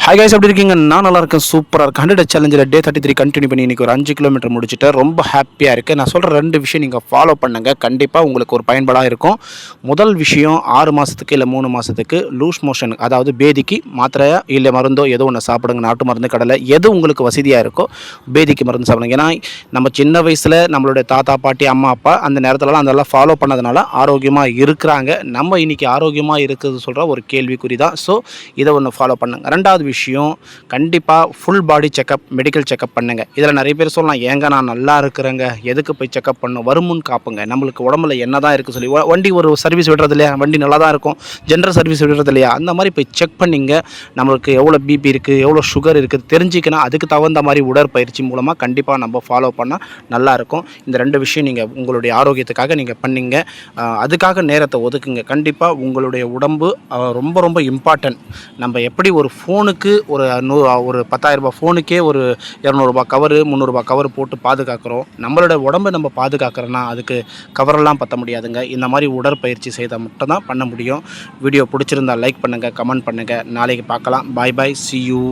Hi guys, எப்படி இருக்கீங்க? நான் நல்லா இருக்கேன், சூப்பராக இருக்கேன். 100 சேலஞ்சில் டே 33 கண்டினியூ பண்ணி இன்றைக்கி ஒரு 5 கிலோமீட்டர் முடிச்சுட்டு ரொம்ப ஹாப்பியாக இருக்குது. நான் சொல்கிற 2 விஷயம் நீங்கள் ஃபாலோ பண்ணுங்கள், கண்டிப்பாக உங்களுக்கு ஒரு பயன்பாடாக இருக்கும். முதல் விஷயம், 6 மாதத்துக்கு இல்லை 3 மாதத்துக்கு லூஸ் மோஷன், அதாவது பேதிக்கு மாத்திரையா இல்லை மருந்தோ ஏதோ ஒன்று சாப்பிடுங்க. நாட்டு மருந்து, கடலை, எது உங்களுக்கு வசதியாக இருக்கோ பேதிக்கு மருந்து சாப்பிடுங்க. ஏன்னா நம்ம சின்ன வயசில் நம்மளுடைய தாத்தா பாட்டி அம்மா அப்பா அந்த நேரத்துலலாம் அதெல்லாம் ஃபாலோ பண்ணதுனால ஆரோக்கியமாக இருக்கிறாங்க. நம்ம இன்றைக்கி ஆரோக்கியமாக இருக்குது சொல்கிற ஒரு கேள்விக்குறி தான். ஸோ இதை ஒன்று ஃபாலோ பண்ணுங்கள். ரெண்டாவது விஷயம், கண்டிப்பாக full body checkup, medical checkup பண்ணுங்கள். இதில் நிறைய பேர் சொல்லலாம், ஏங்க நான் நல்லா இருக்கிறேங்க, எதுக்கு போய் செக்கப் பண்ணணும்? வருமுன் காப்புங்க. நம்மளுக்கு உடம்புல என்ன தான் இருக்குது சொல்லி வண்டி ஒரு சர்வீஸ் விடுறது இல்லையா, வண்டி நல்லா தான் இருக்கும், ஜென்ரல் சர்வீஸ் விடுறது இல்லையா, அந்த மாதிரி போய் செக் பண்ணிங்க. நம்மளுக்கு எவ்வளோ பிபி இருக்குது, எவ்வளோ சுகர் இருக்குது தெரிஞ்சிக்கணும். அதுக்கு தகுந்த மாதிரி உடற்பயிற்சி மூலமாக கண்டிப்பாக நம்ம ஃபாலோ பண்ணால் நல்லாயிருக்கும். இந்த 2 விஷயம் நீங்கள் உங்களுடைய ஆரோக்கியத்துக்காக நீங்கள் பண்ணிங்க. அதுக்காக நேரத்தை ஒதுக்குங்க. கண்டிப்பாக உங்களுடைய உடம்பு ரொம்ப ரொம்ப இம்பார்ட்டன்ட். நம்ம எப்படி ஒரு ஃபோனுக்கு ஒரு 10,000 ரூபாய் ஃபோனுக்கே ஒரு 200 ரூபாய் கவரு, 300 ரூபாய் கவர் போட்டு பாதுகாக்கிறோம். நம்மளோட உடம்பை நம்ம பாதுகாக்கிறோன்னா அதுக்கு கவரெல்லாம் பற்ற முடியாதுங்க. இந்த மாதிரி உடற்பயிற்சி செய்தால் மட்டும் தான் பண்ண முடியும். வீடியோ பிடிச்சிருந்தால் லைக் பண்ணுங்கள், கமெண்ட் பண்ணுங்கள். நாளைக்கு பார்க்கலாம். பாய் பாய், see you.